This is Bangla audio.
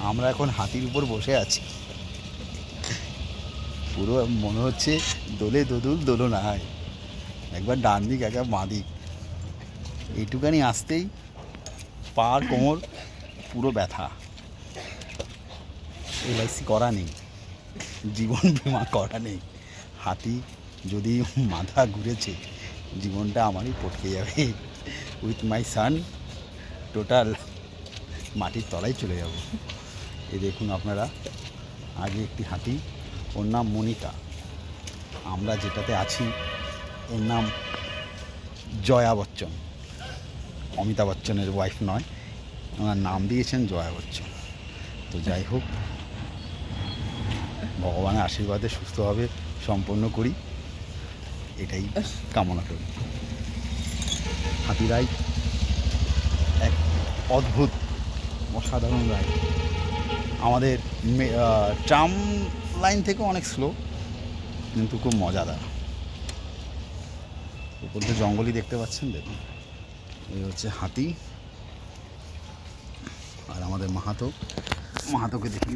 আমরা এখন হাতির উপর বসে আছি, পুরো মনে হচ্ছে দোলে দোদুল দোলনায়, একবার ডান দিক একবার বাঁ দিক। এইটুকানি আসতেই পার কোমর পুরো ব্যথা। এলআইসি করা নেই, জীবন বিমা করা নেই। হাতি যদি মাথা ঘুরেছে জীবনটা আমারই পটকে যাবে। উইথ মাই সান টোটাল মাটির তলায় চলে যাব। এই দেখুন আপনারা, আগে একটি হাতি, ওর নাম মনিকা। আমরা যেটাতে আছি এর নাম জয়া বচ্চন, অমিতাভ বচ্চনের ওয়াইফ নয়, ওনার নাম দিয়েছেন জয়া বচ্চন। তো যাই হোক, ভগবানের আশীর্বাদে সুস্থভাবে সম্পন্ন করি, এটাই কামনা করি। হাতি রাইড এক অদ্ভুত অসাধারণ রাইড। আমাদের ট্রাম লাইন থেকে অনেক স্লো, কিন্তু খুব মজাদার। উপর দিয়ে জঙ্গলই দেখতে পাচ্ছেন, দেখুন এই হচ্ছে হাতি। আর আমাদের মাহাতোকে দেখি।